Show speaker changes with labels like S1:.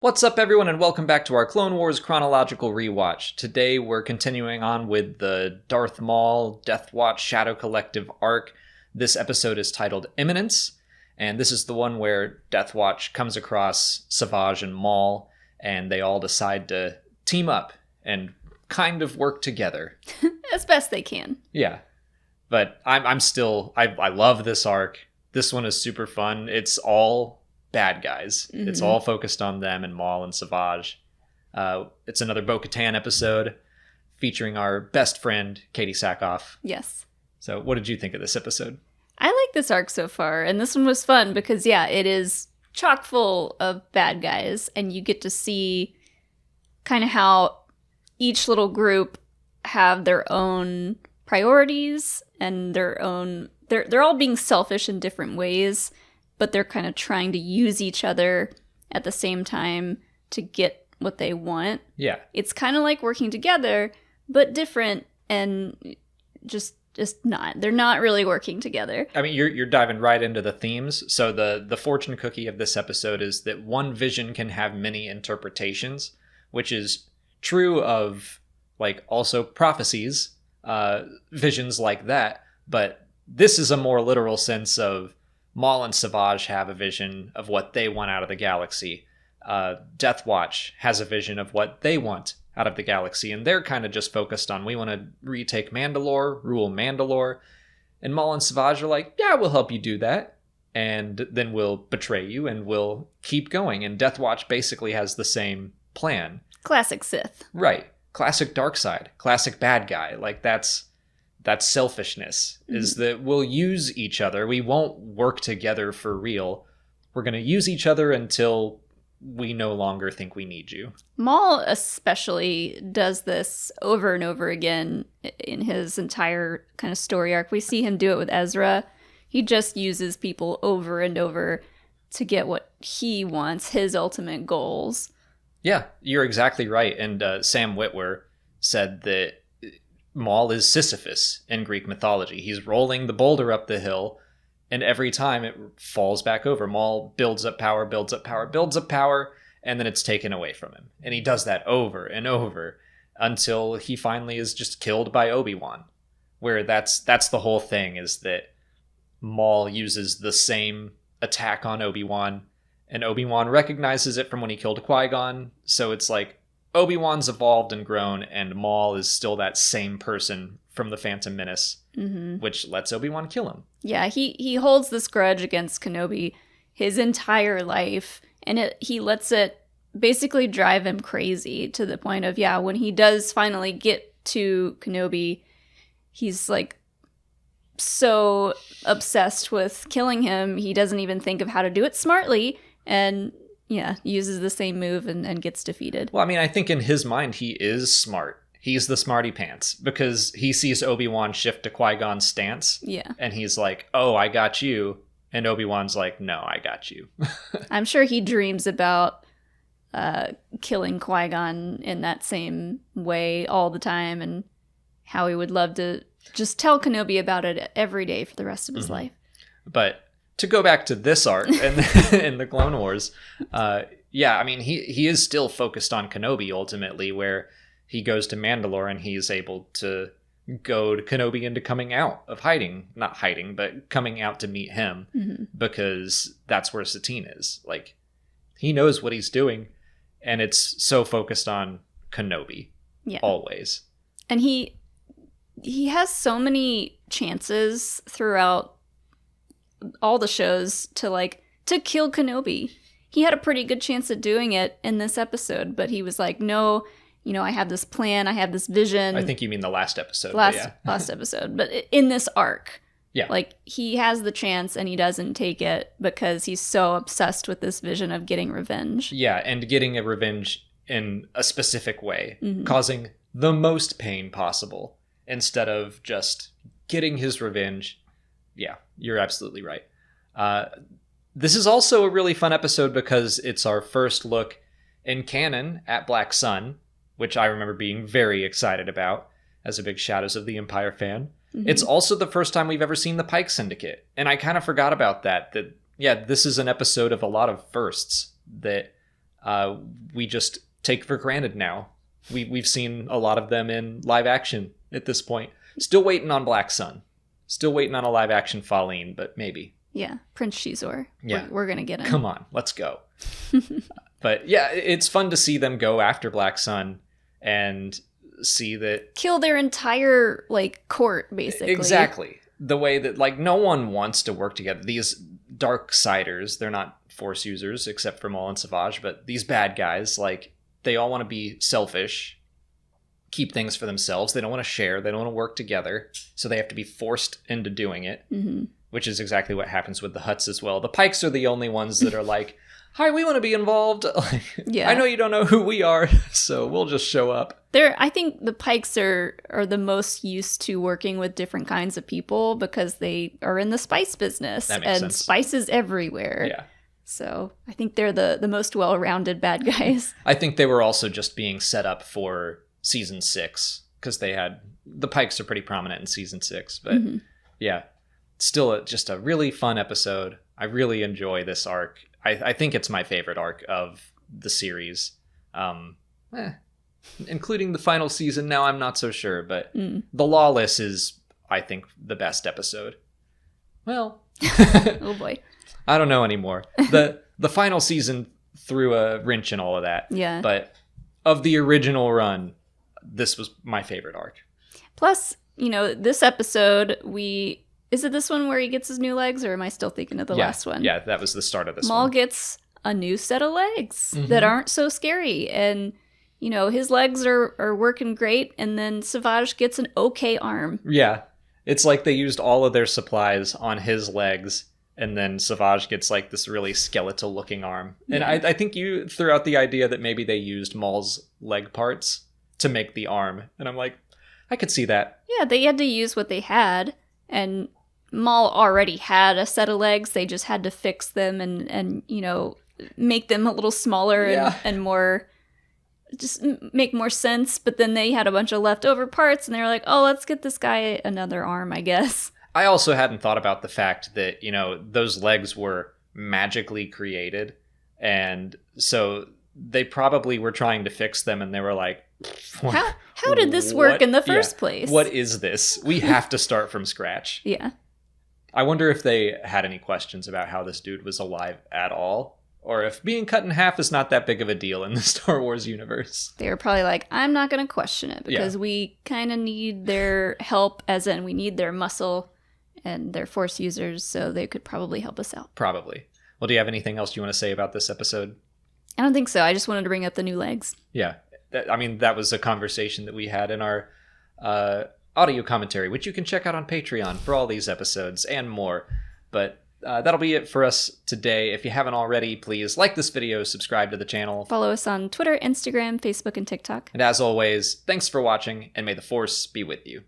S1: What's up, everyone, and welcome back to our Clone Wars Chronological Rewatch. Today, we're continuing on with the Darth Maul, Death Watch, Shadow Collective arc. This episode is titled Eminence, and this is the one where Death Watch comes across Savage and Maul, and they all decide to team up and kind of work together.
S2: As best they can.
S1: Yeah. But I love this arc. This one is super fun. It's all bad guys. Mm-hmm. It's all focused on them and Maul and Savage. It's another Bo-Katan episode featuring our best friend, Katie Sackhoff.
S2: Yes.
S1: So what did you think of this episode?
S2: I like this arc so far, and this one was fun because, yeah, it is chock full of bad guys, and you get to see kind of how each little group have their own priorities and their own... They're all being selfish in different ways, but they're kind of trying to use each other at the same time to get what they want.
S1: Yeah.
S2: It's kind of like working together, but different and just not. They're not really working together.
S1: I mean, you're diving right into the themes. So the fortune cookie of this episode is that one vision can have many interpretations, which is true of, like, also prophecies, visions like that. But this is a more literal sense of Maul and Savage have a vision of what they want out of the galaxy. Death Watch has a vision of what they want out of the galaxy, and they're kind of just focused on, we want to retake Mandalore, rule Mandalore, and Maul and Savage are like, yeah, we'll help you do that, and then we'll betray you, and we'll keep going, and Death Watch basically has the same plan.
S2: Classic Sith.
S1: Right. Classic dark side. Classic bad guy. Like, that's selfishness, is that we'll use each other. We won't work together for real. We're going to use each other until we no longer think we need you.
S2: Maul especially does this over and over again in his entire kind of story arc. We see him do it with Ezra. He just uses people over and over to get what he wants, his ultimate goals.
S1: Yeah, you're exactly right. And Sam Witwer said that Maul is Sisyphus in Greek mythology. He's rolling the boulder up the hill, and every time it falls back over. Maul builds up power, builds up power, builds up power, and then it's taken away from him. And he does that over and over until he finally is just killed by Obi-Wan. Where that's the whole thing, is that Maul uses the same attack on Obi-Wan, and Obi-Wan recognizes it from when he killed Qui-Gon, so it's like, Obi-Wan's evolved and grown, and Maul is still that same person from The Phantom Menace, which lets Obi-Wan kill him.
S2: Yeah, he holds this grudge against Kenobi his entire life, and he lets it basically drive him crazy to the point of, yeah, when he does finally get to Kenobi, he's like so obsessed with killing him, he doesn't even think of how to do it smartly, and yeah, uses the same move and gets defeated.
S1: Well, I mean, I think in his mind, he is smart. He's the smarty pants, because he sees Obi-Wan shift to Qui-Gon's stance.
S2: Yeah.
S1: And he's like, oh, I got you. And Obi-Wan's like, no, I got you.
S2: I'm sure he dreams about killing Qui-Gon in that same way all the time, and how he would love to just tell Kenobi about it every day for the rest of his life. But
S1: to go back to this arc and in the Clone Wars, yeah, I mean, he is still focused on Kenobi ultimately, where he goes to Mandalore and he's able to goad Kenobi into coming out of hiding. Not hiding, but coming out to meet him, because that's where Satine is. Like, he knows what he's doing, and it's so focused on Kenobi.
S2: Yeah.
S1: Always.
S2: And he has so many chances throughout all the shows to kill Kenobi. He had a pretty good chance at doing it in this episode, but he was like, no, I have this plan, I have this vision.
S1: I think you mean the last episode.
S2: Last episode, but in this arc.
S1: Yeah.
S2: Like, he has the chance and he doesn't take it because he's so obsessed with this vision of getting revenge.
S1: Yeah, and getting a revenge in a specific way, causing the most pain possible, instead of just getting his revenge. Yeah, you're absolutely right. This is also a really fun episode because it's our first look in canon at Black Sun, which I remember being very excited about as a big Shadows of the Empire fan. It's also the first time we've ever seen the Pike Syndicate, and I kind of forgot about that. Yeah, this is an episode of a lot of firsts that we just take for granted now. We've seen a lot of them in live action at this point. Still waiting on Black Sun. Still waiting on a live action Faline, but maybe.
S2: Yeah, Prince Shizor.
S1: Yeah.
S2: We're going to get him.
S1: Come on, let's go. But yeah, it's fun to see them go after Black Sun and see that...
S2: Kill their entire, like, court, basically.
S1: Exactly. The way that, like, no one wants to work together. These Darksiders, they're not Force users, except for Maul and Savage, but these bad guys, like, they all want to be selfish, keep things for themselves. They don't want to share. They don't want to work together. So they have to be forced into doing it, which is exactly what happens with the Hutts as well. The Pikes are the only ones that are like, hi, we want to be involved.
S2: Yeah.
S1: I know you don't know who we are, so we'll just show up.
S2: I think the Pikes are the most used to working with different kinds of people because they are in the spice business.
S1: That makes
S2: and
S1: sense.
S2: Spice is everywhere.
S1: Yeah.
S2: So I think they're the most well-rounded bad guys.
S1: I think they were also just being set up for season 6 because the Pikes are pretty prominent in season 6. But yeah, still just a really fun episode. I really enjoy this arc. I think it's my favorite arc of the series. Including the final season. Now I'm not so sure, but The Lawless is, I think, the best episode. Well,
S2: Oh boy.
S1: I don't know anymore. The final season threw a wrench in all of that.
S2: Yeah.
S1: But of the original run, this was my favorite arc.
S2: Plus, this episode, is it this one where he gets his new legs, or am I still thinking of the last one?
S1: Yeah, that was the start of this
S2: Maul
S1: one.
S2: gets a new set of legs that aren't so scary, and his legs are working great, and then Savage gets an okay arm.
S1: Yeah, it's like they used all of their supplies on his legs, and then Savage gets like this really skeletal looking arm. And I think you threw out the idea that maybe they used Maul's leg parts to make the arm, and I'm like, I could see that.
S2: Yeah, they had to use what they had, and Maul already had a set of legs. They just had to fix them and make them a little smaller and more, just make more sense. But then they had a bunch of leftover parts, and they were like, oh, let's get this guy another arm, I guess.
S1: I also hadn't thought about the fact that, those legs were magically created. And so they probably were trying to fix them, and they were like,
S2: how did this work in the first place?
S1: What is this? We have to start from scratch.
S2: Yeah.
S1: I wonder if they had any questions about how this dude was alive at all, or if being cut in half is not that big of a deal in the Star Wars universe.
S2: They were probably like, I'm not going to question it because we kind of need their help, as in we need their muscle and their Force users, so they could probably help us out.
S1: Probably. Well, do you have anything else you want to say about this episode?
S2: I don't think so. I just wanted to bring up the new legs.
S1: Yeah. That was a conversation that we had in our audio commentary, which you can check out on Patreon for all these episodes and more. But that'll be it for us today. If you haven't already, please like this video, subscribe to the channel.
S2: Follow us on Twitter, Instagram, Facebook, and TikTok.
S1: And as always, thanks for watching, and may the Force be with you.